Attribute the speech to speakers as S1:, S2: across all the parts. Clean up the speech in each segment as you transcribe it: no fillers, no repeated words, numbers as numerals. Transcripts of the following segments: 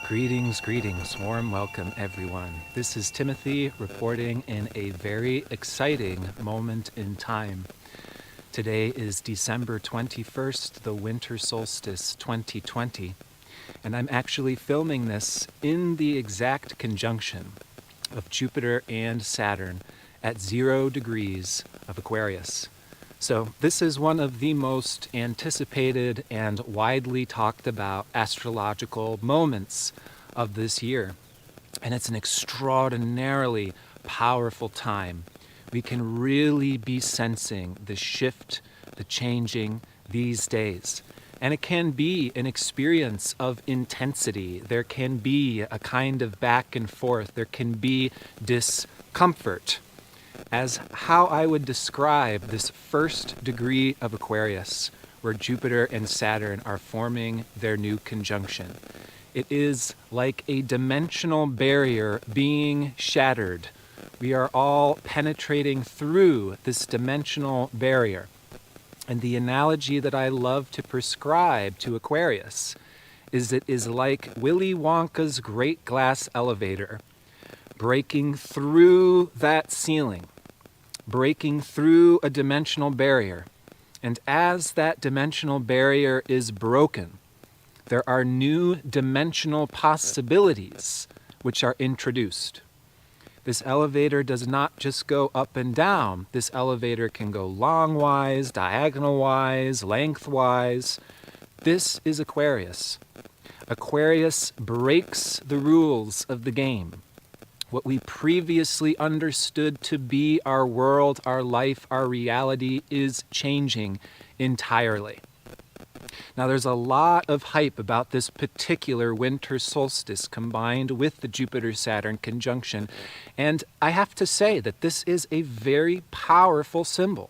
S1: Greetings, greetings, warm welcome everyone. This is Timothy reporting in a very exciting moment in time. Today is December 21st, the winter solstice 2020, and I'm actually filming this in the exact conjunction of Jupiter and Saturn at 0 degrees of Aquarius. So this is one of the most anticipated and widely talked about astrological moments of this year. And it's an extraordinarily powerful time. We can really be sensing the shift, the changing these days. And it can be an experience of intensity. There can be a kind of back and forth. There can be discomfort. As how I would describe this first degree of Aquarius, where Jupiter and Saturn are forming their new conjunction. It is like a dimensional barrier being shattered. We are all penetrating through this dimensional barrier. And the analogy that I love to prescribe to Aquarius is it is like Willy Wonka's great glass elevator, breaking through that ceiling, breaking through a dimensional barrier. And as that dimensional barrier is broken, there are new dimensional possibilities which are introduced. This elevator does not just go up and down. This elevator can go longwise, diagonal-wise, lengthwise. This is Aquarius. Aquarius breaks the rules of the game. What we previously understood to be our world, our life, our reality is changing entirely. Now, there's a lot of hype about this particular winter solstice combined with the Jupiter-Saturn conjunction. And I have to say that this is a very powerful symbol.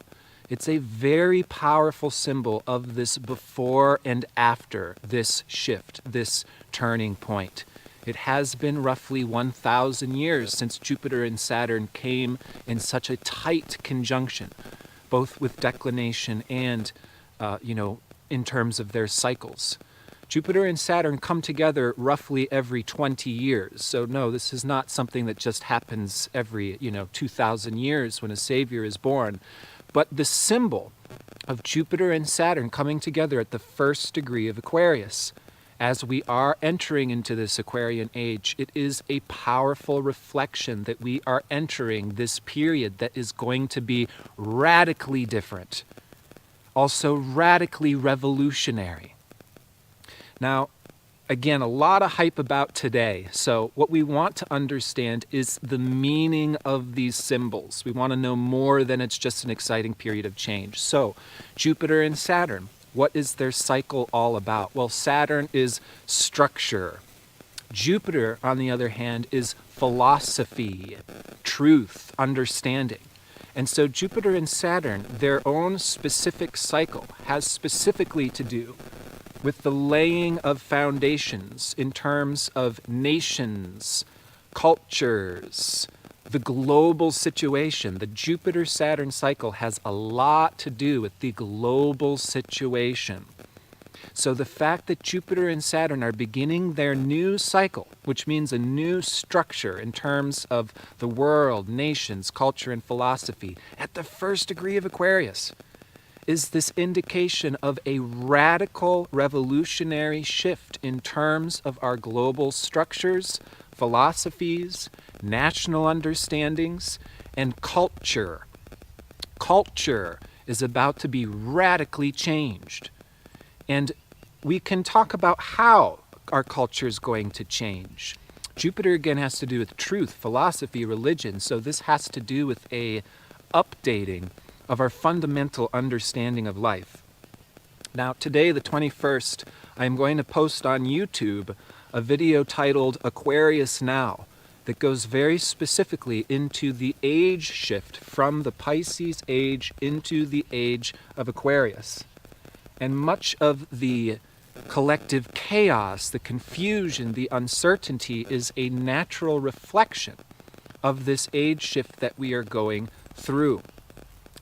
S1: It's a very powerful symbol of this before and after this shift, this turning point. It has been roughly 1,000 years since Jupiter and Saturn came in such a tight conjunction, both with declination and, in terms of their cycles. Jupiter and Saturn come together roughly every 20 years. So no, this is not something that just happens every, 2,000 years when a savior is born. But the symbol of Jupiter and Saturn coming together at the first degree of Aquarius, as we are entering into this Aquarian age, it is a powerful reflection that we are entering this period that is going to be radically different, also radically revolutionary. Now, again, a lot of hype about today. So what we want to understand is the meaning of these symbols. We want to know more than it's just an exciting period of change. So Jupiter and Saturn, what is their cycle all about? Well, Saturn is structure. Jupiter, on the other hand, is philosophy, truth, understanding. And so Jupiter and Saturn, their own specific cycle, has specifically to do with the laying of foundations in terms of nations, cultures, the global situation. The Jupiter-Saturn cycle has a lot to do with the global situation. So the fact that Jupiter and Saturn are beginning their new cycle, which means a new structure in terms of the world, nations, culture, and philosophy, at the first degree of Aquarius, is this indication of a radical revolutionary shift in terms of our global structures, philosophies, national understandings, and culture. Culture is about to be radically changed. And we can talk about how our culture is going to change. Jupiter, again, has to do with truth, philosophy, religion. So this has to do with a updating of our fundamental understanding of life. Now, today, the 21st, I'm going to post on YouTube a video titled Aquarius Now that goes very specifically into the age shift from the Pisces age into the age of Aquarius. And much of the collective chaos, the confusion, the uncertainty is a natural reflection of this age shift that we are going through.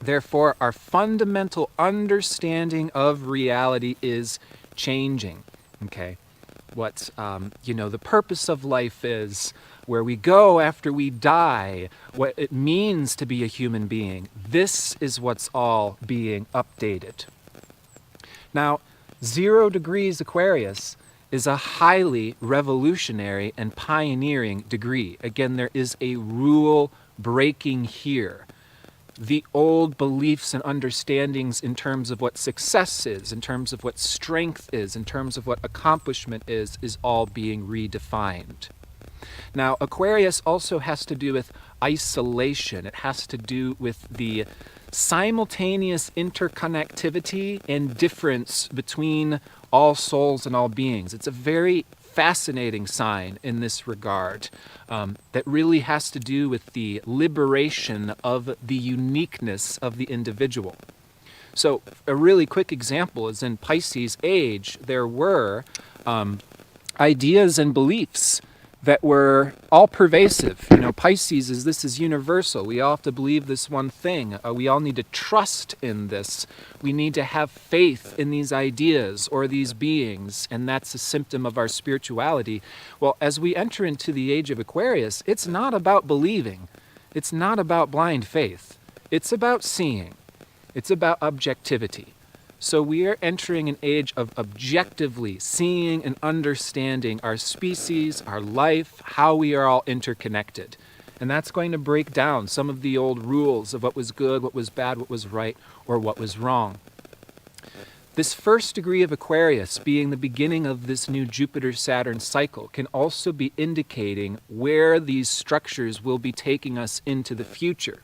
S1: Therefore, our fundamental understanding of reality is changing. Okay? what the purpose of life is, where we go after we die, what it means to be a human being. This is what's all being updated. Now, 0 degrees Aquarius is a highly revolutionary and pioneering degree. Again, there is a rule breaking here. The old beliefs and understandings in terms of what success is, in terms of what strength is, in terms of what accomplishment is all being redefined. Now, Aquarius also has to do with isolation. It has to do with the simultaneous interconnectivity and difference between all souls and all beings. It's a very fascinating sign in this regard that really has to do with the liberation of the uniqueness of the individual. So a really quick example is in Pisces age, there were ideas and beliefs that were all pervasive. Pisces this is universal. We all have to believe this one thing. We all need to trust in this. We need to have faith in these ideas or these beings, and that's a symptom of our spirituality. Well, as we enter into the age of Aquarius, it's not about believing. It's not about blind faith. It's about seeing. It's about objectivity. So we are entering an age of objectively seeing and understanding our species, our life, how we are all interconnected. And that's going to break down some of the old rules of what was good, what was bad, what was right, or what was wrong. This first degree of Aquarius, being the beginning of this new Jupiter-Saturn cycle, can also be indicating where these structures will be taking us into the future.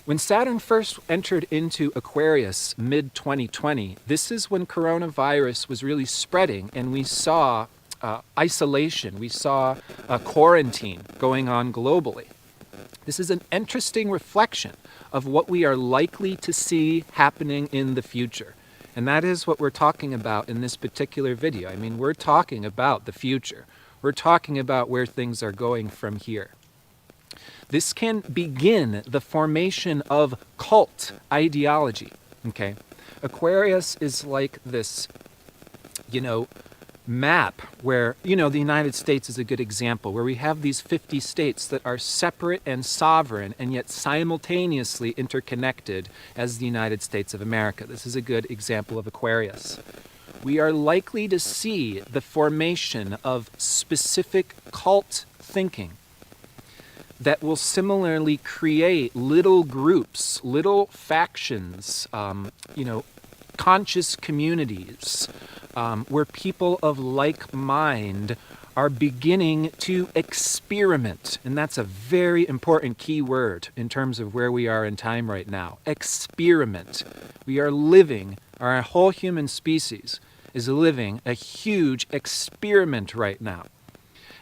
S1: When Saturn first entered into Aquarius mid-2020, this is when coronavirus was really spreading, and we saw isolation, we saw quarantine going on globally. This is an interesting reflection of what we are likely to see happening in the future. And that is what we're talking about in this particular video. I mean, we're talking about the future. We're talking about where things are going from here. This can begin the formation of cult ideology, okay? Aquarius is like this, map where, the United States is a good example, where we have these 50 states that are separate and sovereign and yet simultaneously interconnected as the United States of America. This is a good example of Aquarius. We are likely to see the formation of specific cult thinking that will similarly create little groups, little factions, conscious communities, where people of like mind are beginning to experiment. And that's a very important key word in terms of where we are in time right now. Experiment. We are living, our whole human species is living a huge experiment right now.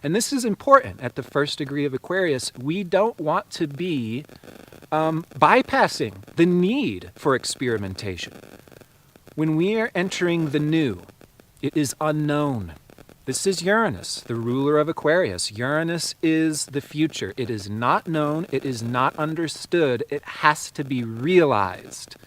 S1: And this is important at the first degree of Aquarius. We don't want to be bypassing the need for experimentation. When we are entering the new, it is unknown. This is Uranus, the ruler of Aquarius. Uranus is the future. It is not known. It is not understood. It has to be realized.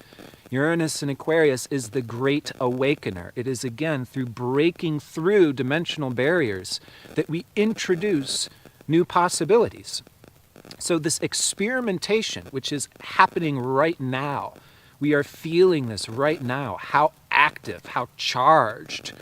S1: Uranus in Aquarius is the great awakener. It is, again, through breaking through dimensional barriers that we introduce new possibilities. So this experimentation, which is happening right now, we are feeling this right now, how active, how charged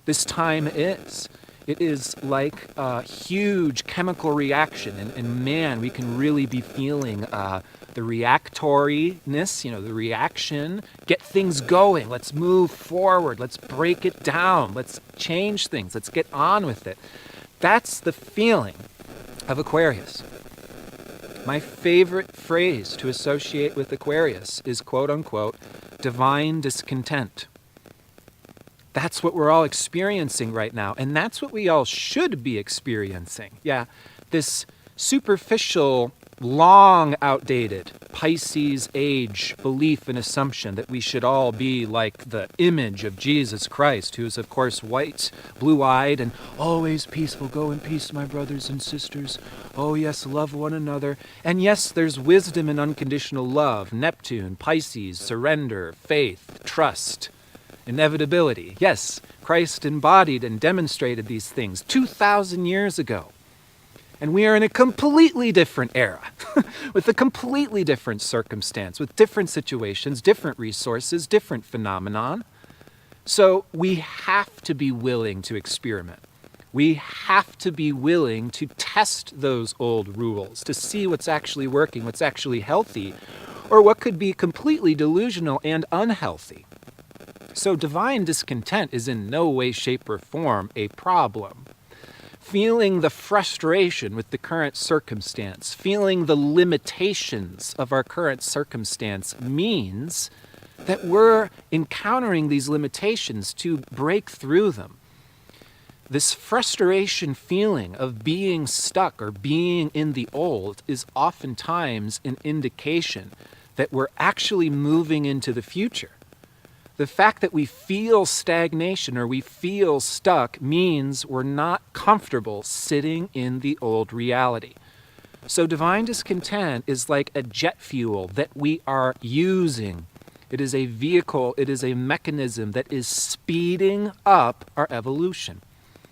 S1: this time is. It is like a huge chemical reaction, and man, we can really be feeling the reactoriness, the reaction. Get things going. Let's move forward. Let's break it down. Let's change things. Let's get on with it. That's the feeling of Aquarius. My favorite phrase to associate with Aquarius is, quote unquote, divine discontent. That's what we're all experiencing right now, and that's what we all should be experiencing. Yeah, this superficial, long outdated Pisces age belief and assumption that we should all be like the image of Jesus Christ, who is, of course, white, blue-eyed, and always peaceful. Go in peace, my brothers and sisters. Oh, yes, love one another. And yes, there's wisdom and unconditional love, Neptune, Pisces, surrender, faith, trust. inevitability. Yes, Christ embodied and demonstrated these things 2,000 years ago. And we are in a completely different era, with a completely different circumstance, with different situations, different resources, different phenomenon. So we have to be willing to experiment. We have to be willing to test those old rules, to see what's actually working, what's actually healthy, or what could be completely delusional and unhealthy. So divine discontent is in no way, shape, or form a problem. Feeling the frustration with the current circumstance, feeling the limitations of our current circumstance means that we're encountering these limitations to break through them. This frustration feeling of being stuck or being in the old is oftentimes an indication that we're actually moving into the future. The fact that we feel stagnation or we feel stuck means we're not comfortable sitting in the old reality. So divine discontent is like a jet fuel that we are using. It is a vehicle, it is a mechanism that is speeding up our evolution.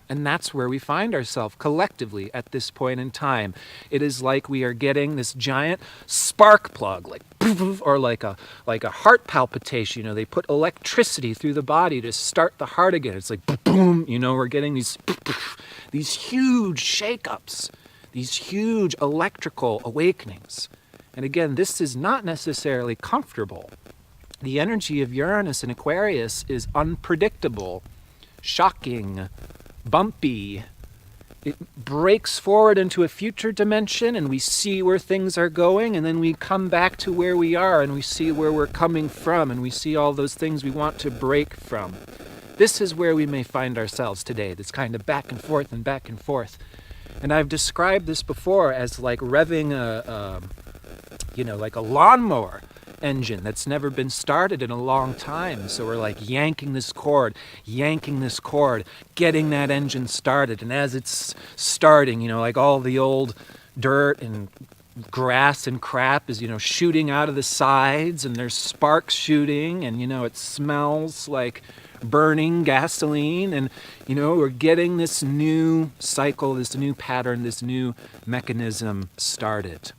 S1: And that's where we find ourselves collectively at this point in time. It is like we are getting this giant spark plug, like or like a heart palpitation. You know, they put electricity through the body to start the heart again. It's like boom. You know, we're getting these huge shakeups, these huge electrical awakenings. And again, this is not necessarily comfortable. The energy of Uranus and Aquarius is unpredictable, shocking, bumpy. It breaks forward into a future dimension and we see where things are going, and then we come back to where we are and we see where we're coming from, and we see all those things we want to break from. This is where we may find ourselves today, this kind of back and forth and back and forth. And I've described this before as like revving like a lawnmower engine that's never been started in a long time. So we're like yanking this cord, getting that engine started. And as it's starting, like all the old dirt and grass and crap is, shooting out of the sides, and there's sparks shooting, and, it smells like burning gasoline. And, we're getting this new cycle, this new pattern, this new mechanism started.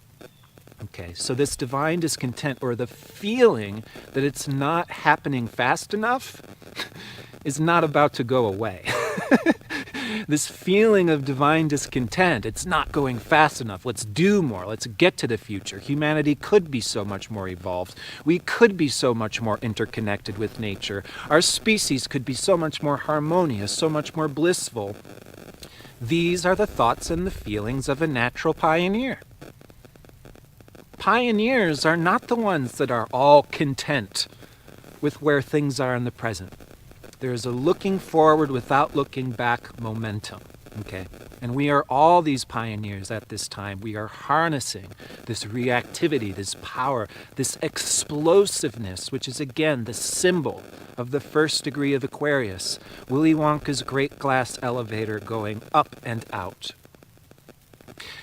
S1: Okay, so this divine discontent, or the feeling that it's not happening fast enough, is not about to go away. This feeling of divine discontent, it's not going fast enough. Let's do more. Let's get to the future. Humanity could be so much more evolved. We could be so much more interconnected with nature. Our species could be so much more harmonious, so much more blissful. These are the thoughts and the feelings of a natural pioneer. Pioneers are not the ones that are all content with where things are in the present. There is a looking forward without looking back momentum, okay? And we are all these pioneers at this time. We are harnessing this reactivity, this power, this explosiveness, which is again the symbol of the first degree of Aquarius, Willy Wonka's great glass elevator going up and out.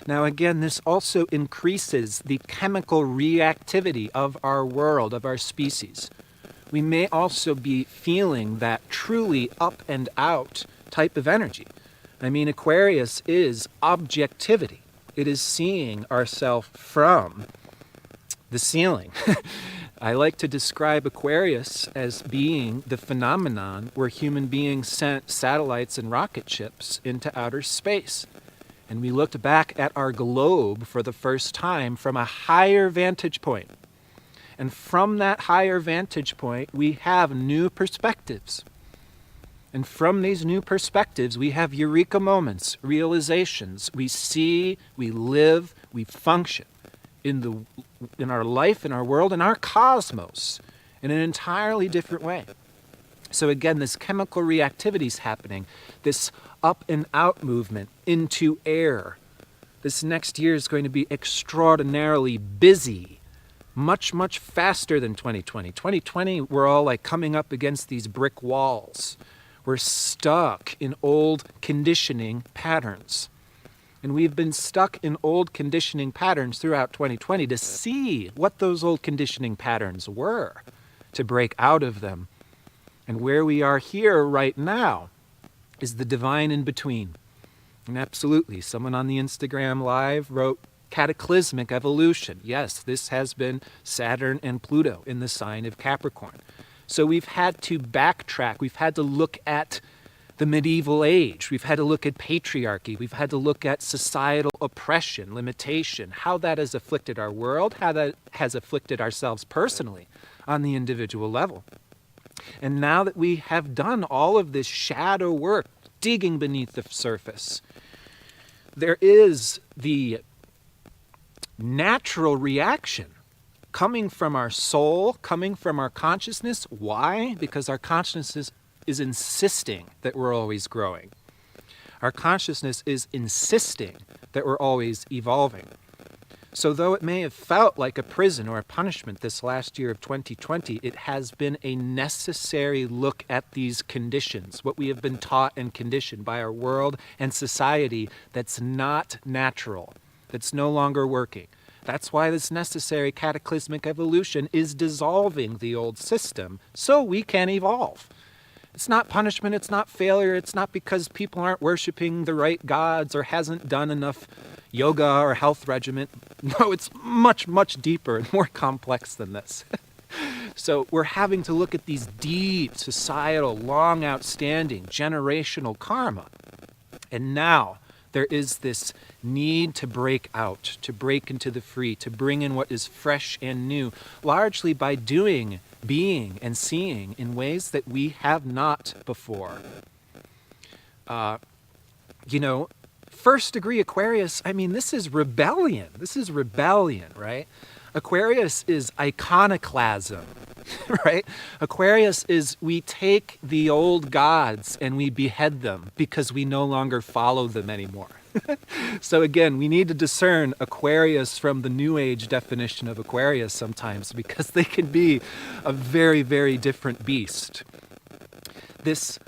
S1: Now again, this also increases the chemical reactivity of our world, of our species. We may also be feeling that truly up and out type of energy. I mean, Aquarius is objectivity. It is seeing ourselves from the ceiling. I like to describe Aquarius as being the phenomenon where human beings sent satellites and rocket ships into outer space. And we looked back at our globe for the first time from a higher vantage point. And from that higher vantage point, we have new perspectives. And from these new perspectives, we have eureka moments, realizations. We see, we live, we function in our life, in our world, in our cosmos in an entirely different way. So again, this chemical reactivity is happening, this up and out movement into air. This next year is going to be extraordinarily busy, much, much faster than 2020. 2020, we're all like coming up against these brick walls. We're stuck in old conditioning patterns. And we've been stuck in old conditioning patterns throughout 2020 to see what those old conditioning patterns were, to break out of them, And where we are here right now is the divine in between. And absolutely, someone on the Instagram Live wrote cataclysmic evolution. Yes, this has been Saturn and Pluto in the sign of Capricorn. So we've had to backtrack. We've had to look at the medieval age. We've had to look at patriarchy. We've had to look at societal oppression, limitation, how that has afflicted our world, how that has afflicted ourselves personally on the individual level. And now that we have done all of this shadow work, digging beneath the surface, there is the natural reaction coming from our soul, coming from our consciousness. Why? Because our consciousness is insisting that we're always growing. Our consciousness is insisting that we're always evolving. So though it may have felt like a prison or a punishment this last year of 2020, it has been a necessary look at these conditions, what we have been taught and conditioned by our world and society that's not natural, that's no longer working. That's why this necessary cataclysmic evolution is dissolving the old system so we can evolve. It's not punishment, it's not failure, it's not because people aren't worshiping the right gods or hasn't done enough yoga or health regimen. No, it's much, much deeper and more complex than this. So we're having to look at these deep societal, long outstanding, generational karma. And now there is this need to break out, to break into the free, to bring in what is fresh and new, largely by doing, being, and seeing in ways that we have not before. First degree Aquarius, this is rebellion. This is rebellion, right? Aquarius is iconoclasm, right? Aquarius is we take the old gods and we behead them because we no longer follow them anymore. So again, we need to discern Aquarius from the New Age definition of Aquarius sometimes because they can be a very, very different beast. This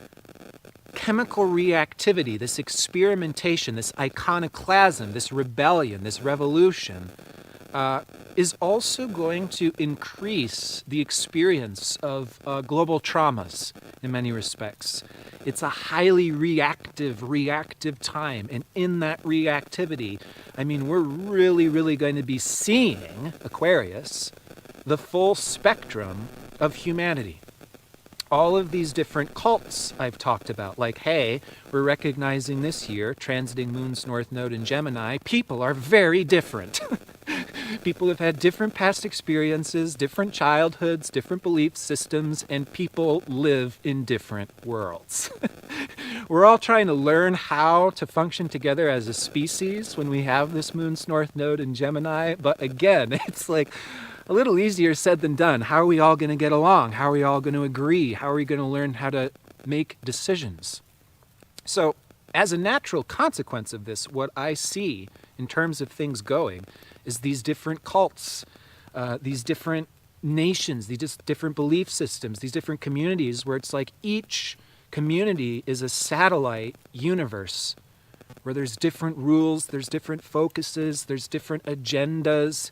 S1: chemical reactivity, this experimentation, this iconoclasm, this rebellion, this revolution, is also going to increase the experience of global traumas in many respects. It's a highly reactive time. And in that reactivity, we're really, really going to be seeing, Aquarius, the full spectrum of humanity. All of these different cults I've talked about, like, hey, we're recognizing this year, transiting Moon's North Node in Gemini, people are very different. People have had different past experiences, different childhoods, different belief systems, and people live in different worlds. We're all trying to learn how to function together as a species when we have this Moon's North Node in Gemini, but again, it's like a little easier said than done. How are we all going to get along? How are we all going to agree? How are we going to learn how to make decisions? So, as a natural consequence of this, what I see in terms of things going is these different cults, these different nations, these different belief systems, these different communities where it's like each community is a satellite universe where there's different rules, there's different focuses, there's different agendas.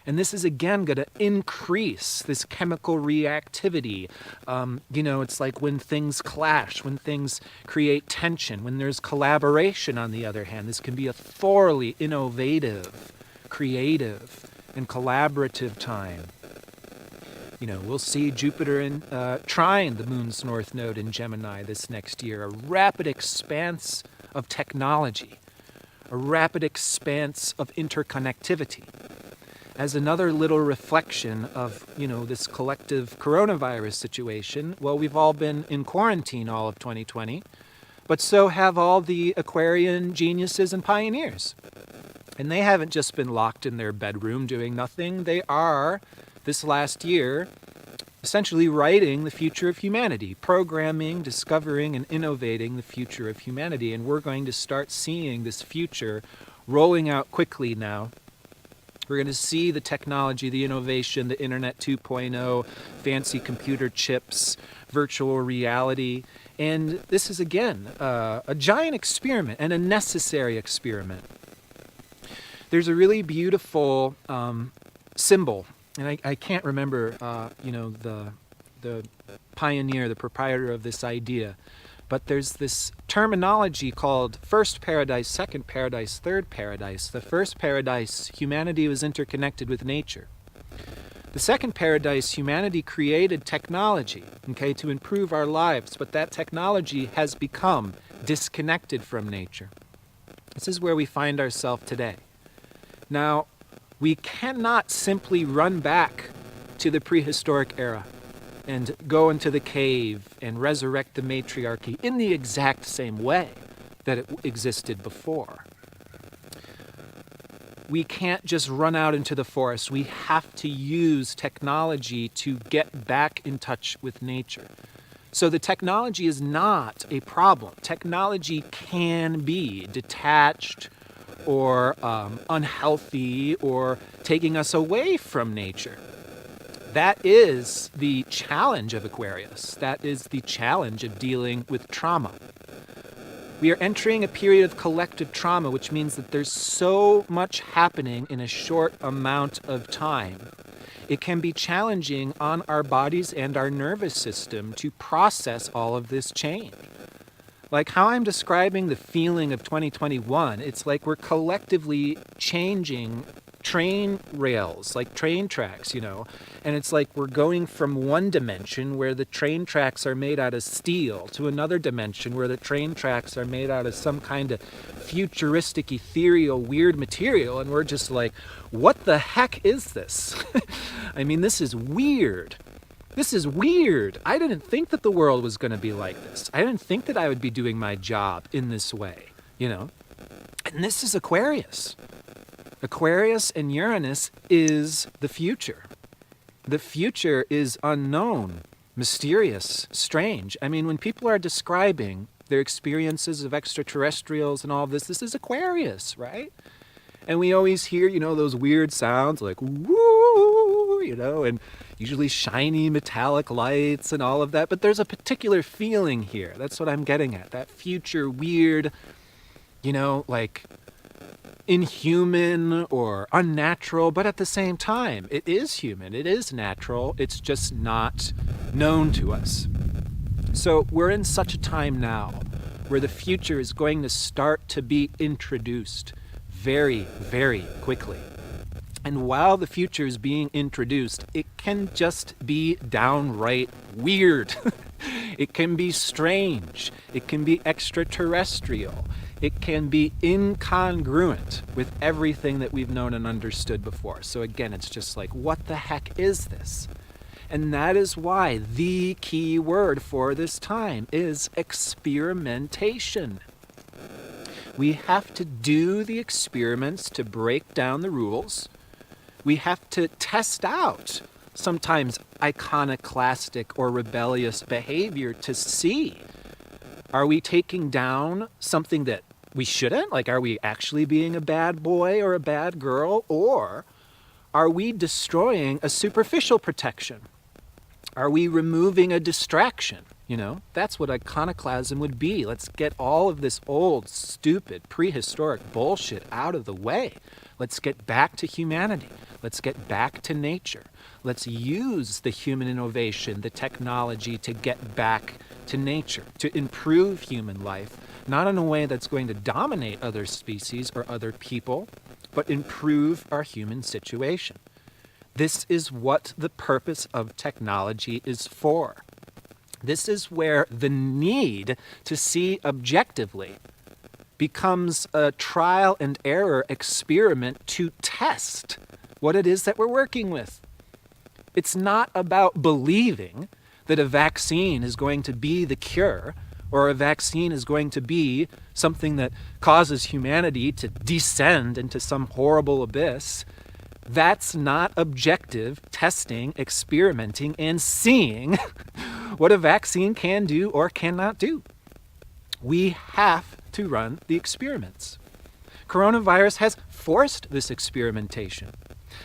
S1: And this is, again, going to increase this chemical reactivity. It's like when things clash, when things create tension, when there's collaboration, on the other hand. This can be a thoroughly innovative, creative, and collaborative time. We'll see Jupiter trine the Moon's North Node in Gemini this next year. A rapid expanse of technology, a rapid expanse of interconnectivity. As another little reflection of, this collective coronavirus situation, well, we've all been in quarantine all of 2020, but so have all the Aquarian geniuses and pioneers. And they haven't just been locked in their bedroom doing nothing. They are, this last year, essentially writing the future of humanity, programming, discovering, and innovating the future of humanity. And we're going to start seeing this future rolling out quickly now. We're going to see the technology, the innovation, the Internet 2.0, fancy computer chips, virtual reality. And this is, again, a giant experiment and a necessary experiment. There's a really beautiful symbol, and I can't remember, the the pioneer, the proprietor of this idea. But there's this terminology called first paradise, second paradise, third paradise. The first paradise, humanity was interconnected with nature. The second paradise, humanity created technology, okay, to improve our lives, but that technology has become disconnected from nature. This is where we find ourselves today. Now, we cannot simply run back to the prehistoric era and go into the cave and resurrect the matriarchy in the exact same way that it existed before. We can't just run out into the forest. We have to use technology to get back in touch with nature. So the technology is not a problem. Technology can be detached or unhealthy or taking us away from nature. That is the challenge of Aquarius. That is the challenge of dealing with trauma. We are entering a period of collective trauma, which means that there's so much happening in a short amount of time. It can be challenging on our bodies and our nervous system to process all of this change. Like how I'm describing the feeling of 2021, it's like we're collectively changing train rails, like train tracks, and it's like we're going from one dimension where the train tracks are made out of steel to another dimension where the train tracks are made out of some kind of futuristic, ethereal, weird material, and we're just like, what the heck is this? I mean, this is weird. This is weird. I didn't think that the world was going to be like this. I didn't think that I would be doing my job in this way, And this is Aquarius. Aquarius and Uranus is the future. The future is unknown, mysterious, strange. I mean, when people are describing their experiences of extraterrestrials and all of this is Aquarius, right? And we always hear, those weird sounds like woo, and usually shiny metallic lights and all of that. But there's a particular feeling here. That's what I'm getting at. That future weird, like inhuman or unnatural, but at the same time, it is human, it is natural, it's just not known to us. So we're in such a time now where the future is going to start to be introduced very, very quickly. And while the future is being introduced, it can just be downright weird. It can be strange. It can be extraterrestrial. It can be incongruent with everything that we've known and understood before. So again, it's just like, what the heck is this? And that is why the key word for this time is experimentation. We have to do the experiments to break down the rules. We have to test out sometimes iconoclastic or rebellious behavior to see, are we taking down something that we shouldn't? Like, are we actually being a bad boy or a bad girl? Or are we destroying a superficial protection? Are we removing a distraction? That's what iconoclasm would be. Let's get all of this old, stupid, prehistoric bullshit out of the way. Let's get back to humanity. Let's get back to nature. Let's use the human innovation, the technology to get back to nature, to improve human life, not in a way that's going to dominate other species or other people, but improve our human situation. This is what the purpose of technology is for. This is where the need to see objectively becomes a trial and error experiment to test what it is that we're working with. It's not about believing that a vaccine is going to be the cure, or a vaccine is going to be something that causes humanity to descend into some horrible abyss. That's not objective testing, experimenting, and seeing what a vaccine can do or cannot do. We have to run the experiments. Coronavirus has forced this experimentation.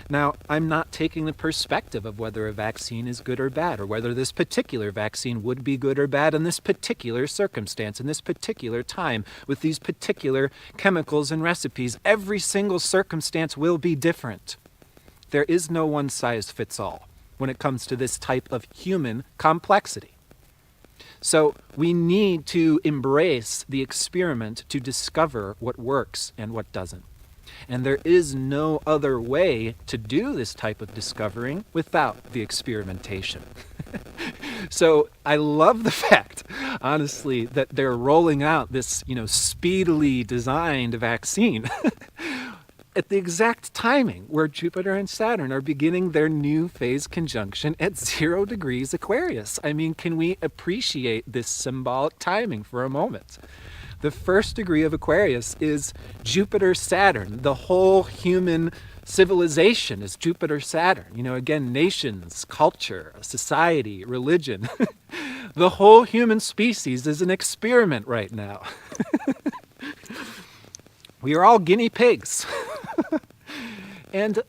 S1: Now, I'm not taking the perspective of whether a vaccine is good or bad, or whether this particular vaccine would be good or bad in this particular circumstance, in this particular time, with these particular chemicals and recipes. Every single circumstance will be different. There is no one size fits all. when it comes to this type of human complexity. So we need to embrace the experiment to discover what works and what doesn't. And there is no other way to do this type of discovering without the experimentation. So I love the fact, honestly, that they're rolling out this, speedily designed vaccine at the exact timing where Jupiter and Saturn are beginning their new phase conjunction at 0 degrees Aquarius. I mean, can we appreciate this symbolic timing for a moment? The first degree of Aquarius is Jupiter-Saturn. The whole human civilization is Jupiter-Saturn. Again, nations, culture, society, religion. The whole human species is an experiment right now. We are all guinea pigs. And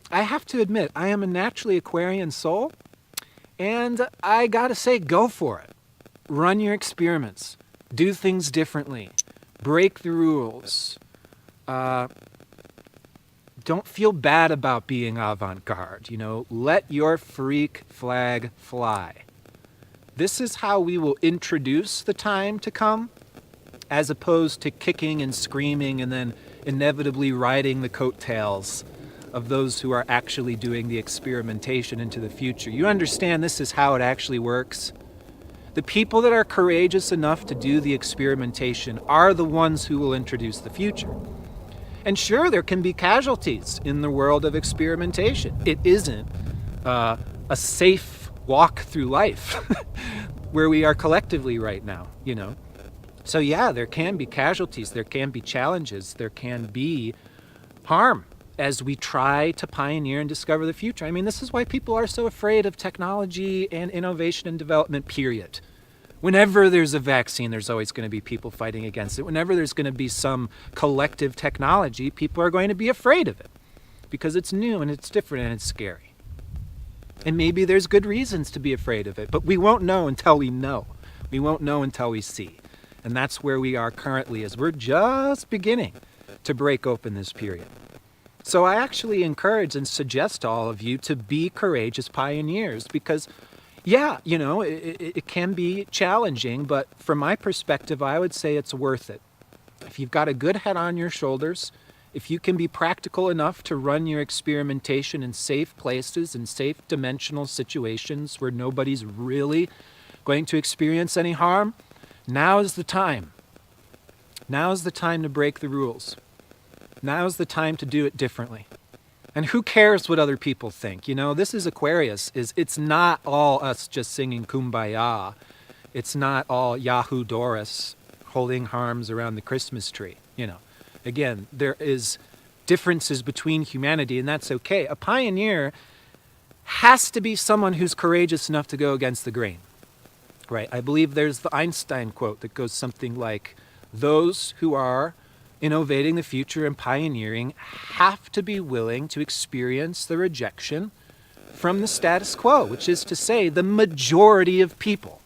S1: I have to admit, I am a naturally Aquarian soul, and I gotta say, go for it. Run your experiments. Do things differently. Break the rules. Don't feel bad about being avant-garde. Let your freak flag fly. This is how we will introduce the time to come, as opposed to kicking and screaming and then inevitably riding the coattails of those who are actually doing the experimentation into the future. You understand this is how it actually works? The people that are courageous enough to do the experimentation are the ones who will introduce the future. And sure, there can be casualties in the world of experimentation. It isn't a safe walk through life where we are collectively right now, So yeah, there can be casualties, there can be challenges, there can be harm as we try to pioneer and discover the future. I mean, this is why people are so afraid of technology and innovation and development, period. Whenever there's a vaccine, there's always going to be people fighting against it. Whenever there's going to be some collective technology, people are going to be afraid of it because it's new and it's different and it's scary. And maybe there's good reasons to be afraid of it, but we won't know until we know. We won't know until we see. And that's where we are currently, as we're just beginning to break open this period. So I actually encourage and suggest to all of you to be courageous pioneers because, yeah, it can be challenging, but from my perspective, I would say it's worth it. If you've got a good head on your shoulders, if you can be practical enough to run your experimentation in safe places and safe dimensional situations where nobody's really going to experience any harm, now is the time. Now is the time to break the rules. Now is the time to do it differently. And who cares what other people think? This is Aquarius. It's not all us just singing Kumbaya. It's not all Yahoo Doris holding arms around the Christmas tree. Again, there is differences between humanity, and that's okay. A pioneer has to be someone who's courageous enough to go against the grain. Right? I believe there's the Einstein quote that goes something like, those who are innovating the future and pioneering have to be willing to experience the rejection from the status quo, which is to say the majority of people.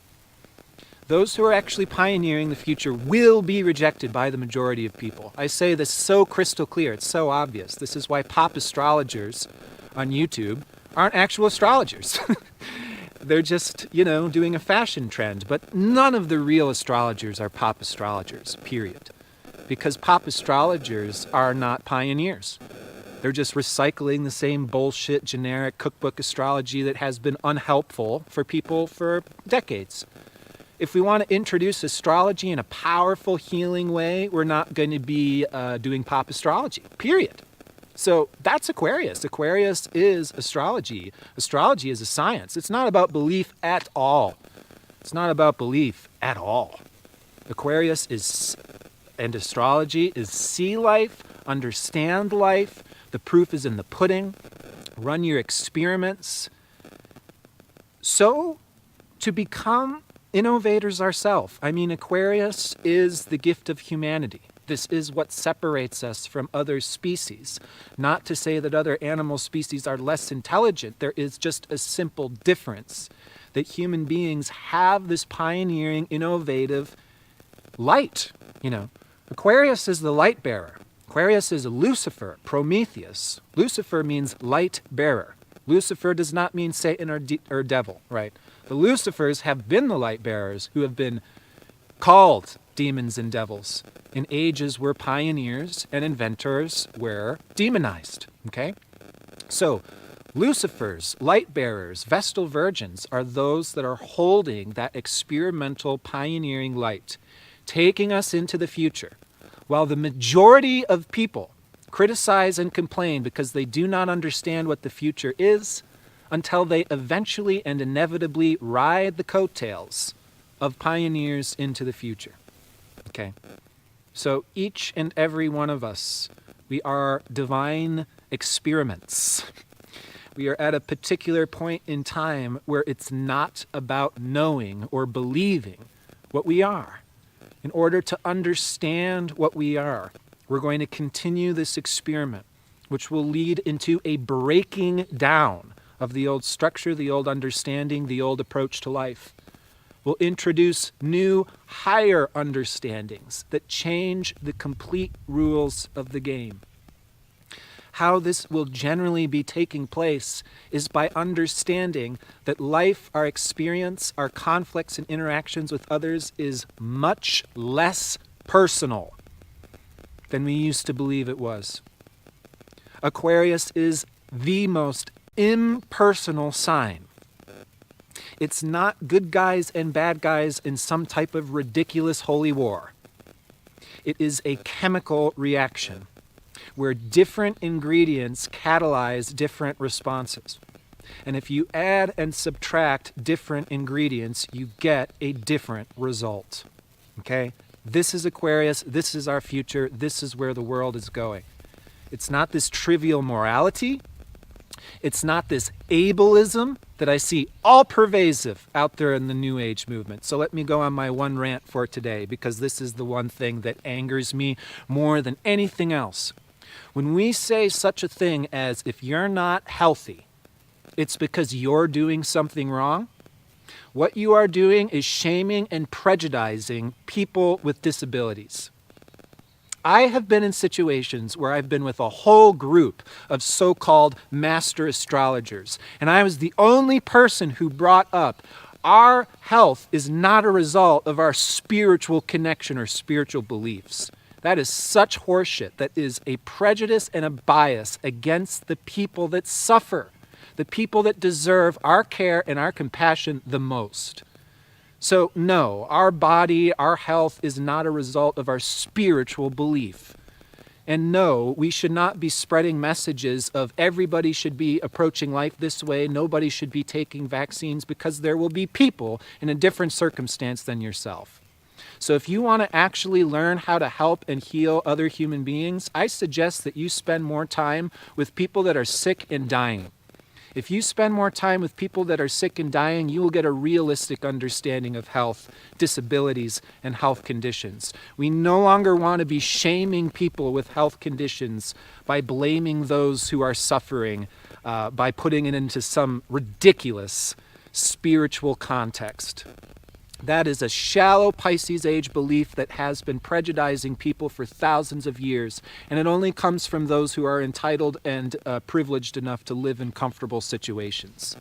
S1: Those who are actually pioneering the future will be rejected by the majority of people. I say this so crystal clear, it's so obvious. This is why pop astrologers on YouTube aren't actual astrologers. They're just, doing a fashion trend. But none of the real astrologers are pop astrologers, period. Because pop astrologers are not pioneers. They're just recycling the same bullshit generic cookbook astrology that has been unhelpful for people for decades. If we want to introduce astrology in a powerful, healing way, we're not going to be doing pop astrology, period. So that's Aquarius. Aquarius is astrology. Astrology is a science. It's not about belief at all. It's not about belief at all. Aquarius is, and astrology is see life, understand life. The proof is in the pudding. Run your experiments. So, to become innovators ourselves. Aquarius is the gift of humanity. This is what separates us from other species. Not to say that other animal species are less intelligent. There is just a simple difference that human beings have this pioneering, innovative light. Aquarius is the light bearer. Aquarius is Lucifer, Prometheus. Lucifer means light bearer. Lucifer does not mean Satan or devil, right? The Lucifers have been the light bearers who have been called demons and devils in ages where pioneers and inventors were demonized, okay? So Lucifers, light bearers, Vestal virgins are those that are holding that experimental pioneering light, taking us into the future, while the majority of people criticize and complain because they do not understand what the future is until they eventually and inevitably ride the coattails of pioneers into the future. Okay? So each and every one of us, we are divine experiments. We are at a particular point in time where it's not about knowing or believing what we are. In order to understand what we are, we're going to continue this experiment, which will lead into a breaking down of the old structure, the old understanding, the old approach to life. We'll introduce new, higher understandings that change the complete rules of the game. How this will generally be taking place is by understanding that life, our experience, our conflicts and interactions with others is much less personal than we used to believe it was. Aquarius is the most impersonal sign. It's not good guys and bad guys in some type of ridiculous holy war. It is a chemical reaction where different ingredients catalyze different responses. And if you add and subtract different ingredients, you get a different result. Okay? This is Aquarius. This is our future. This is where the world is going. It's not this trivial morality. It's not this ableism that I see all pervasive out there in the New Age movement. So let me go on my one rant for today, because this is the one thing that angers me more than anything else. When we say such a thing as, if you're not healthy, it's because you're doing something wrong, what you are doing is shaming and prejudicing people with disabilities. I have been in situations where I've been with a whole group of so-called master astrologers, and I was the only person who brought up our health is not a result of our spiritual connection or spiritual beliefs. That is such horseshit. That is a prejudice and a bias against the people that suffer, the people that deserve our care and our compassion the most. So no, our body, our health is not a result of our spiritual belief. And no, we should not be spreading messages of everybody should be approaching life this way, nobody should be taking vaccines, because there will be people in a different circumstance than yourself. So if you want to actually learn how to help and heal other human beings, I suggest that you spend more time with people that are sick and dying. If you spend more time with people that are sick and dying, you will get a realistic understanding of health, disabilities, and health conditions. We no longer want to be shaming people with health conditions by blaming those who are suffering, by putting it into some ridiculous spiritual context. That is a shallow Pisces age belief that has been prejudicing people for thousands of years, and it only comes from those who are entitled and privileged enough to live in comfortable situations.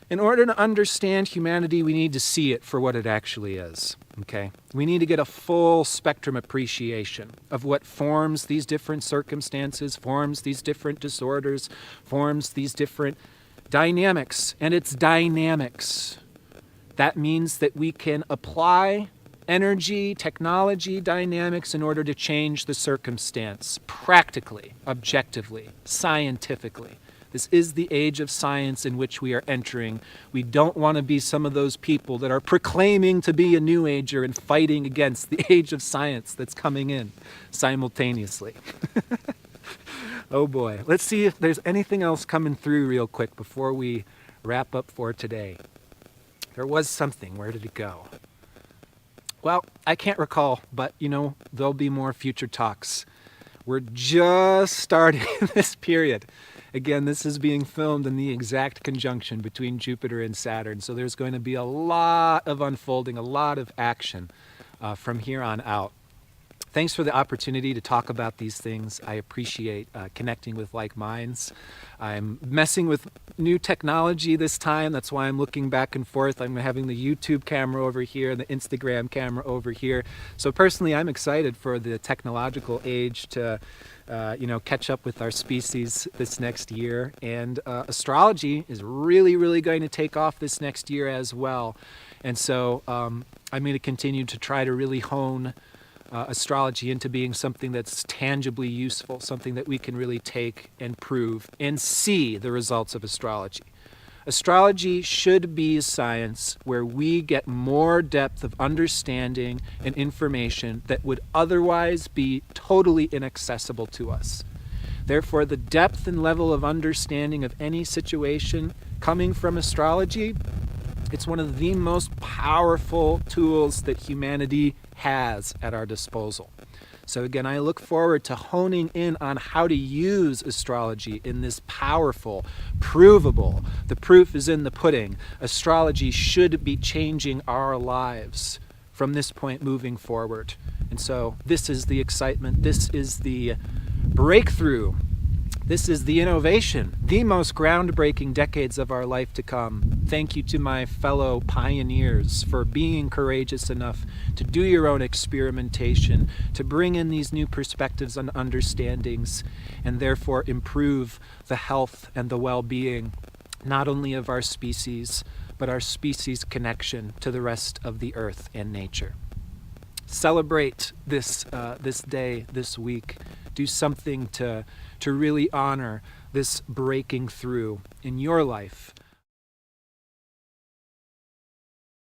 S1: In order to understand humanity, we need to see it for what it actually is. Okay? We need to get a full spectrum appreciation of what forms these different circumstances, forms these different disorders, forms these different dynamics, and it's dynamics. That means that we can apply energy, technology, dynamics in order to change the circumstance practically, objectively, scientifically. This is the age of science in which we are entering. We don't want to be some of those people that are proclaiming to be a New Ager and fighting against the age of science that's coming in simultaneously. Oh boy. Let's see if there's anything else coming through real quick before we wrap up for today. There was something. Where did it go? Well, I can't recall, but there'll be more future talks. We're just starting this period. Again, this is being filmed in the exact conjunction between Jupiter and Saturn, so there's going to be a lot of unfolding, a lot of action from here on out. Thanks for the opportunity to talk about these things. I appreciate connecting with like minds. I'm messing with new technology this time. That's why I'm looking back and forth. I'm having the YouTube camera over here, the Instagram camera over here. So personally, I'm excited for the technological age to catch up with our species this next year. And astrology is really going to take off this next year as well. And so I'm going to continue to try to really hone astrology into being something that's tangibly useful, something that we can really take and prove and see the results of astrology. Astrology should be a science where we get more depth of understanding and information that would otherwise be totally inaccessible to us. Therefore, the depth and level of understanding of any situation coming from astrology, it's one of the most powerful tools that humanity has at our disposal. So again, I look forward to honing in on how to use astrology in this powerful, provable, the proof is in the pudding. Astrology should be changing our lives from this point moving forward. And so this is the excitement, this is the breakthrough, this is the innovation, the most groundbreaking decades of our life to come. Thank you to my fellow pioneers for being courageous enough to do your own experimentation, to bring in these new perspectives and understandings, and therefore improve the health and the well-being, not only of our species, but our species' connection to the rest of the earth and nature. Celebrate this day, this week. Do something to really honor this breaking through in your life